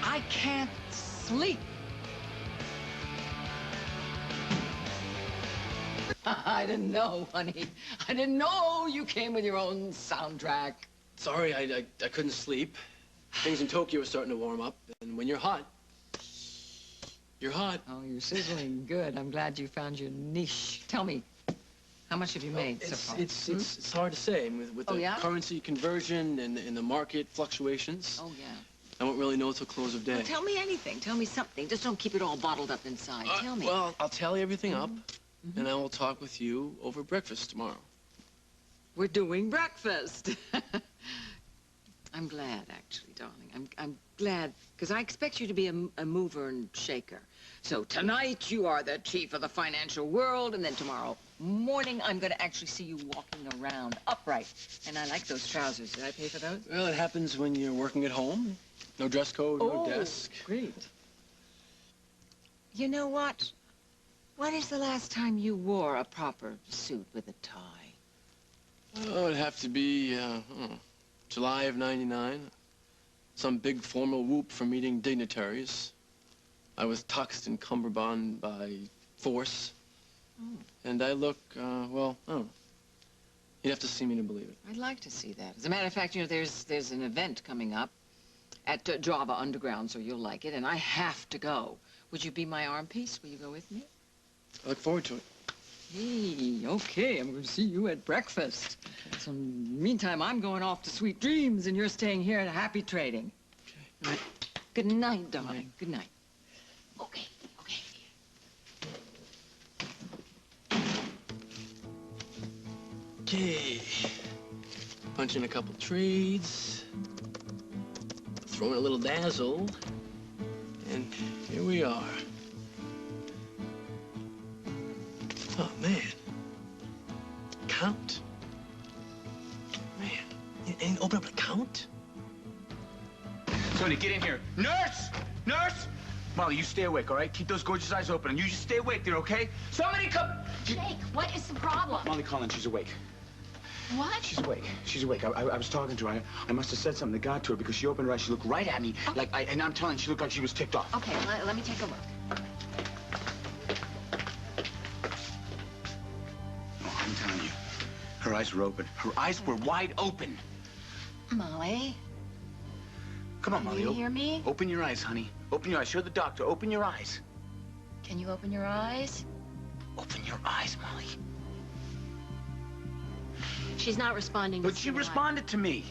Speaker 4: I can't sleep. I didn't know, honey. I didn't know you came with your own soundtrack.
Speaker 3: Sorry, I couldn't sleep. Things in Tokyo are starting to warm up, and when you're hot, you're hot.
Speaker 4: Oh, you're sizzling good. I'm glad you found your niche. Tell me, how much have you made so far?
Speaker 3: It's hard to say with the currency conversion and the market fluctuations.
Speaker 4: Oh, yeah.
Speaker 3: I won't really know till close of day.
Speaker 4: Well, tell me anything. Tell me something. Just don't keep it all bottled up inside. Tell me.
Speaker 3: Well, I'll tally everything up, and I will talk with you over breakfast tomorrow.
Speaker 4: We're doing breakfast. I'm glad, actually, darling. I'm glad, because I expect you to be a mover and shaker. So tonight you are the chief of the financial world, and then tomorrow morning I'm going to actually see you walking around upright. And I like those trousers. Did I pay for those?
Speaker 3: Well, it happens when you're working at home. No dress code, no desk.
Speaker 4: Great. You know what? When is the last time you wore a proper suit with a tie?
Speaker 3: Oh, it'd have to be, July of '99. Some big formal whoop for meeting dignitaries. I was tuxed and cummerbund by force.
Speaker 4: Oh.
Speaker 3: And I look, well, I don't know. You'd have to see me to believe it.
Speaker 4: I'd like to see that. As a matter of fact, you know, there's an event coming up at Java Underground, so you'll like it, and I have to go. Would you be my arm piece? Will you go with me?
Speaker 3: I look forward to it.
Speaker 4: Hey, okay, I'm going to see you at breakfast. So meantime, I'm going off to Sweet Dreams, and you're staying here at Happy Trading. Okay. Right. Good night, darling. Good night. Okay, okay.
Speaker 3: Okay. Punch in a couple trades. Throw in a little dazzle. And here we are. Oh, man. Count. Man. And open up an account?
Speaker 12: Tony, get in here. Nurse! Nurse! Molly, you stay awake, all right? Keep those gorgeous eyes open, and you just stay awake there, okay? Somebody come!
Speaker 11: Jake, what is the problem?
Speaker 12: Molly Collins, she's awake.
Speaker 11: What?
Speaker 12: She's awake. She's awake. I was talking to her. I must have said something that got to her because she opened her eyes. She looked right at me, and I'm telling you, she looked like she was ticked off.
Speaker 11: Okay, let me take a look.
Speaker 12: Oh, I'm telling you, her eyes were open. Her eyes were wide open.
Speaker 11: Molly?
Speaker 12: Come on, Molly.
Speaker 11: Can you hear me?
Speaker 12: Open your eyes, honey. Open your eyes. Show the doctor. Open your eyes.
Speaker 11: Can you open your eyes?
Speaker 12: Open your eyes, Molly.
Speaker 11: She's not responding.
Speaker 12: But she responded to me.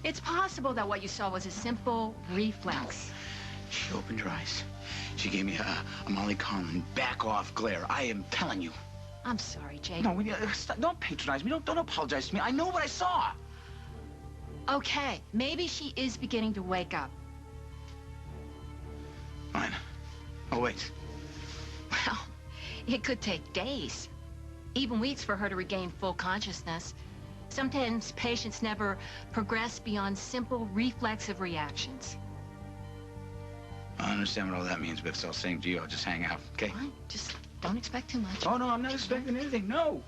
Speaker 11: It's possible that what you saw was a simple reflex.
Speaker 12: She opened her eyes. She gave me a Molly Conlon back-off glare. I am telling you.
Speaker 11: I'm sorry, Jake.
Speaker 12: No, don't patronize me. Don't apologize to me. I know what I saw.
Speaker 11: Okay, maybe she is beginning to wake up.
Speaker 12: Fine. Oh, wait.
Speaker 11: Well, it could take days, even weeks for her to regain full consciousness. Sometimes patients never progress beyond simple reflexive reactions.
Speaker 12: I don't understand what all that means, but if it's all same to you, I'll just hang out, okay?
Speaker 11: Fine, just don't expect too much.
Speaker 12: Oh, no, I'm not expecting anything. No.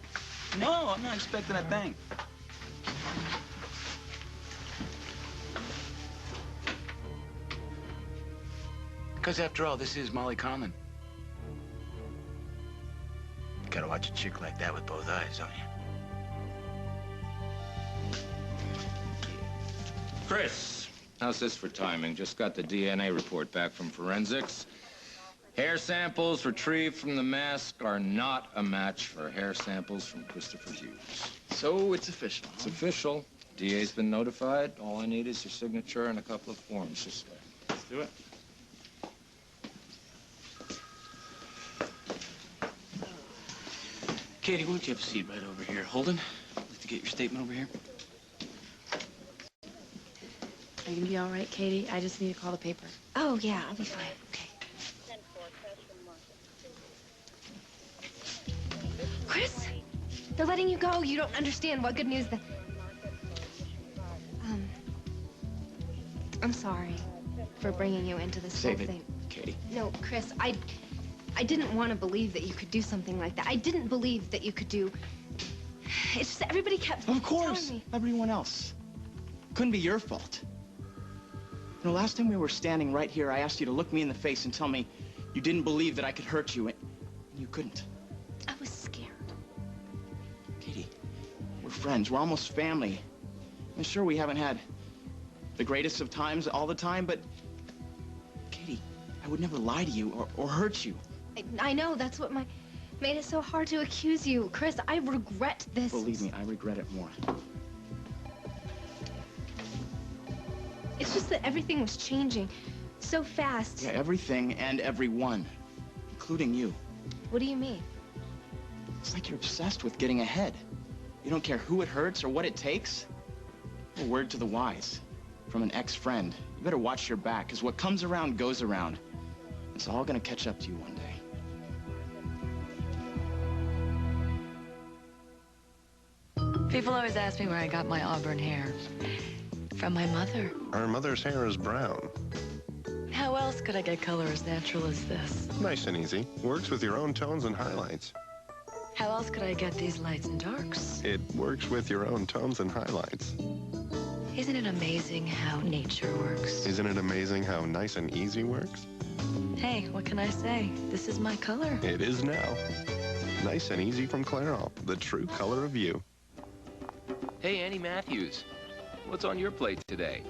Speaker 12: No, I'm not expecting a thing. Because after all, this is Molly Conlon. You gotta watch a chick like that with both eyes, don't you?
Speaker 6: Chris, how's this for timing? Just got the DNA report back from forensics. Hair samples retrieved from the mask are not a match for hair samples from Christopher Hughes.
Speaker 12: So it's official.
Speaker 6: It's official. DA's been notified. All I need is your signature and a couple of forms. Just
Speaker 12: let's do it. Katie, why don't you have a seat right over here? Holden, I'd like to get your statement over here.
Speaker 8: Are you gonna be all right, Katie? I just need to call the paper.
Speaker 15: Oh, yeah, I'll be fine. Okay. Chris, they're letting you go. You don't understand what good news the... I'm sorry for bringing you into this whole thing.
Speaker 12: Katie.
Speaker 15: No, Chris, I didn't want to believe that you could do something like that. I didn't believe that you could do... It's just that everybody kept
Speaker 9: Of course,
Speaker 15: telling me.
Speaker 9: everyone else. Couldn't be your fault. You know, last time we were standing right here, I asked you to look me in the face and tell me you didn't believe that I could hurt you, and you couldn't.
Speaker 15: I was scared.
Speaker 9: Katie, we're friends. We're almost family. I'm sure we haven't had the greatest of times all the time, but... Katie, I would never lie to you or hurt you.
Speaker 15: I know, that's what made it so hard to accuse you. Chris, I regret this.
Speaker 9: Believe me, I regret it more.
Speaker 15: It's just that everything was changing so fast.
Speaker 9: Yeah, everything and everyone, including you.
Speaker 15: What do you mean?
Speaker 9: It's like you're obsessed with getting ahead. You don't care who it hurts or what it takes. A word to the wise from an ex-friend. You better watch your back, because what comes around goes around. It's all gonna catch up to you one day.
Speaker 5: People always ask me where I got my auburn hair. From my mother.
Speaker 14: Our mother's hair is brown.
Speaker 5: How else could I get color as natural as this?
Speaker 14: Nice and easy. Works with your own tones and highlights.
Speaker 5: How else could I get these lights and darks?
Speaker 14: It works with your own tones and highlights.
Speaker 5: Isn't it amazing how nature works?
Speaker 14: Isn't it amazing how nice and easy works?
Speaker 5: Hey, what can I say? This is my color.
Speaker 14: It is now. Nice and easy from Clairol, the true color of you.
Speaker 17: Hey, Annie Matthews. What's on your plate today?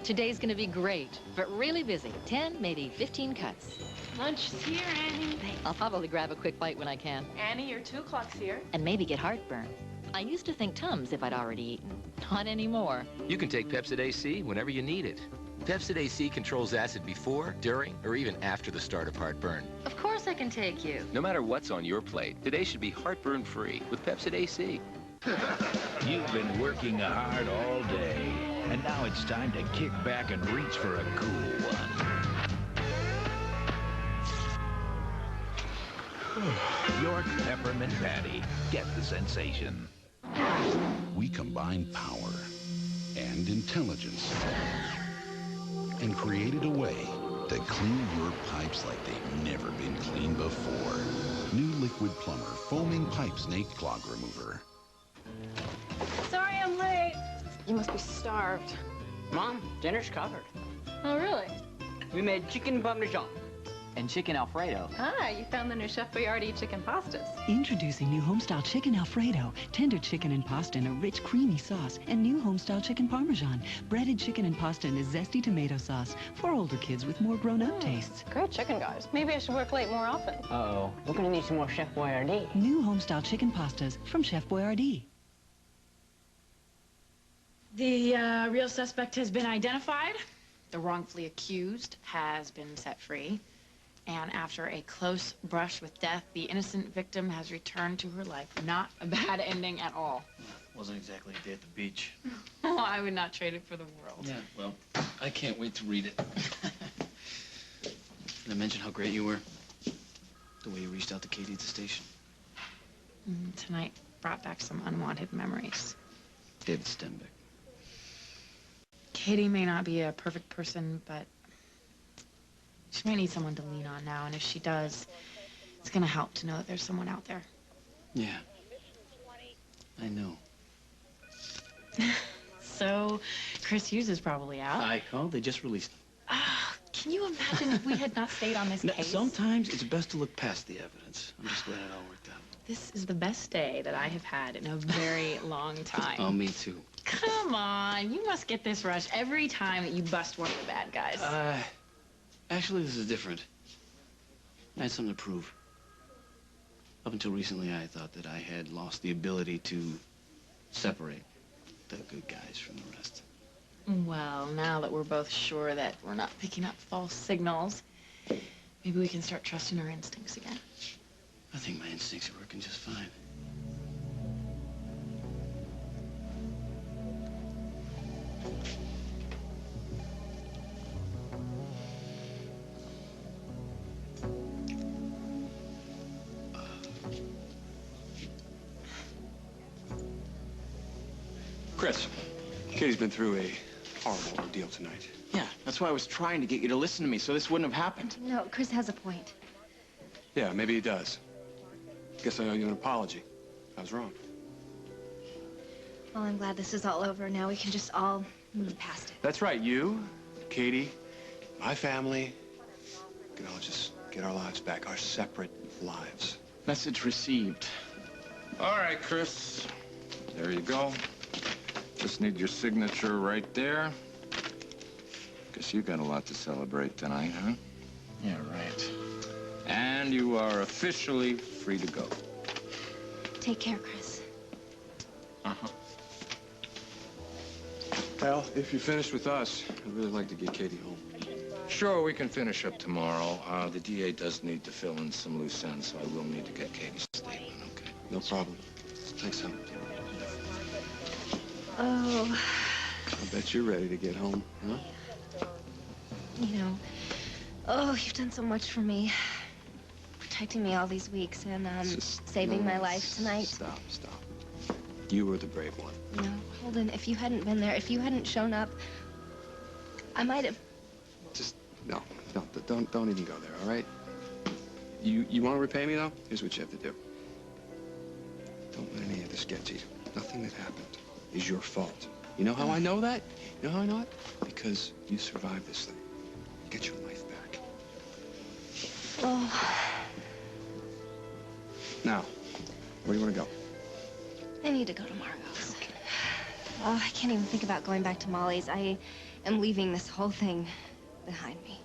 Speaker 13: Today's gonna be great, but really busy. 10, maybe 15 cuts.
Speaker 8: Lunch is here, Annie.
Speaker 13: I'll probably grab a quick bite when I can.
Speaker 8: Annie, your 2 o'clock's here.
Speaker 13: And maybe get heartburn. I used to think Tums if I'd already eaten. Not anymore.
Speaker 17: You can take Pepsid AC whenever you need it. Pepsid AC controls acid before, during, or even after the start of heartburn.
Speaker 13: Of course I can take you.
Speaker 17: No matter what's on your plate, today should be heartburn-free with Pepsid AC.
Speaker 19: You've been working hard all day, and now it's time to kick back and reach for a cool one. York Peppermint Patty. Get the sensation.
Speaker 20: We combine power and intelligence and created a way to clean your pipes like they've never been cleaned before. New Liquid Plumber Foaming Pipe Snake Clog Remover.
Speaker 8: Sorry I'm late. You must be starved.
Speaker 24: Mom, dinner's covered.
Speaker 8: Oh, really?
Speaker 24: We made chicken parmesan and chicken Alfredo.
Speaker 8: Ah, you found the new Chef Boyardee chicken pastas.
Speaker 25: Introducing new homestyle chicken Alfredo, tender chicken and pasta in a rich, creamy sauce, and new homestyle chicken Parmesan, breaded chicken and pasta in a zesty tomato sauce for older kids with more grown-up tastes.
Speaker 8: Great chicken, guys. Maybe I should work late more often.
Speaker 24: Uh-oh, we're gonna need some more Chef Boyardee.
Speaker 25: New homestyle chicken pastas from Chef Boyardee.
Speaker 8: The real suspect has been identified. The wrongfully accused has been set free. And after a close brush with death, the innocent victim has returned to her life. Not a bad ending at all.
Speaker 3: Wasn't exactly a day at the beach.
Speaker 8: Oh, I would not trade it for the world.
Speaker 3: Yeah, well, I can't wait to read it. Did I mention how great you were? The way you reached out to Katie at the station.
Speaker 8: Tonight brought back some unwanted memories.
Speaker 3: David Stenbeck.
Speaker 8: Katie may not be a perfect person, but she may need someone to lean on now, and if she does, it's gonna help to know that there's someone out there.
Speaker 3: Yeah. I know.
Speaker 8: So, Chris Hughes is probably out.
Speaker 3: I called. They just released him.
Speaker 8: Can you imagine if we had not stayed on this case?
Speaker 3: Sometimes it's best to look past the evidence. I'm just glad it all worked out.
Speaker 8: This is the best day that I have had in a very long time.
Speaker 3: Oh, me too.
Speaker 8: Come on, you must get this rush every time that you bust one of the bad guys.
Speaker 3: Actually, this is different. I had something to prove. Up until recently, I thought that I had lost the ability to separate the good guys from the rest.
Speaker 8: Well, now that we're both sure that we're not picking up false signals, maybe we can start trusting our instincts again.
Speaker 3: I think my instincts are working just fine.
Speaker 7: Chris, Katie's been through a horrible ordeal tonight.
Speaker 9: Yeah, that's why I was trying to get you to listen to me so this wouldn't have happened.
Speaker 15: No, Chris has a point.
Speaker 7: Yeah, maybe he does. Guess I owe you an apology. I was wrong.
Speaker 15: Well, I'm glad this is all over. Now we can just all move past it.
Speaker 7: That's right, you, Katie, my family, we can all just get our lives back, our separate lives.
Speaker 9: Message received.
Speaker 6: All right, Chris. There you go. Just need your signature right there. Guess you got a lot to celebrate tonight, huh?
Speaker 9: Yeah, right.
Speaker 6: And you are officially free to go.
Speaker 15: Take care, Chris.
Speaker 6: Uh-huh.
Speaker 7: Well, if you're finished with us, I'd really like to get Katie home.
Speaker 6: Sure, we can finish up tomorrow. The DA does need to fill in some loose ends, so I will need to get Katie's statement, okay?
Speaker 7: No problem. Thanks, son.
Speaker 15: Oh.
Speaker 7: I bet you're ready to get home, huh?
Speaker 15: You know, oh, you've done so much for me. Protecting me all these weeks and, saving my life tonight.
Speaker 7: Stop. You were the brave one.
Speaker 15: You know, Holden, if you hadn't been there, if you hadn't shown up, I might have...
Speaker 7: Just, no, don't even go there, all right? You want to repay me, though? Here's what you have to do. Don't let any of this get to you. Nothing that happened is your fault. You know how I know that? You know how I know it? Because you survived this thing. Get your life back.
Speaker 15: Oh,
Speaker 7: Now, where do you want to go?
Speaker 15: I need to go to Margot's. Oh, I can't even think about going back to Molly's. I am leaving this whole thing behind me.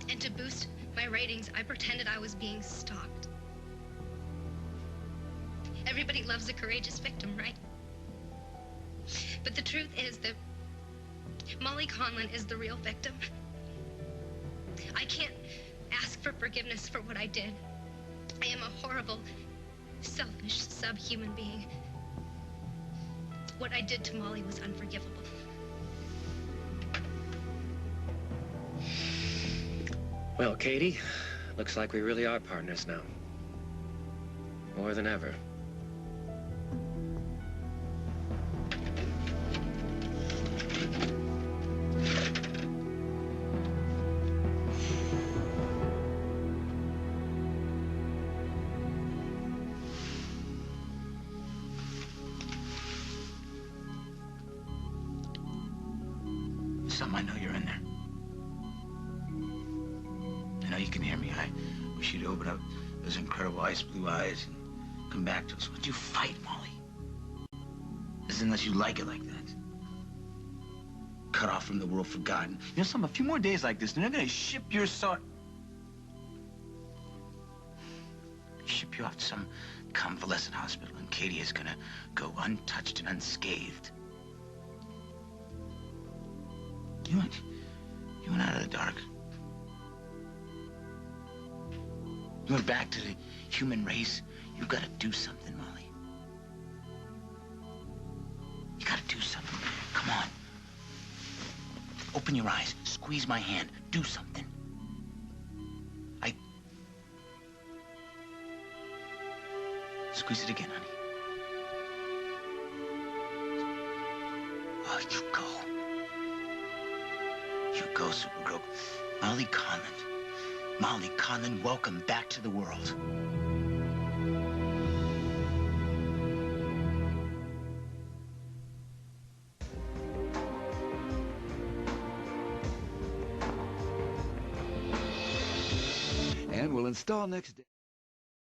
Speaker 15: And to boost my ratings, I pretended I was being stalked. Everybody loves a courageous victim, right? But the truth is that Molly Conlon is the real victim. I can't ask for forgiveness for what I did. I am a horrible, selfish, subhuman being. What I did to Molly was unforgivable.
Speaker 16: Well, Katie, looks like we really are partners now. More than ever.
Speaker 12: Something, I know you're in there. I know you can hear me. I wish you'd open up those incredible ice blue eyes and come back to us. Would you fight, Molly? This is unless you like it like that. Cut off from the world, forgotten. You know something, a few more days like this, and they're gonna ship your soul. Ship you off to some convalescent hospital, and Katie is gonna go untouched and unscathed. You went out of the dark. You went back to the human race. You gotta do something, Molly. You gotta do something. Come on. Open your eyes. Squeeze my hand. Do something. Squeeze it again, honey. Oh, you go. You go, Supergirl. Molly Conlon. Molly Conlon, welcome back to the world.
Speaker 1: And we'll install next day.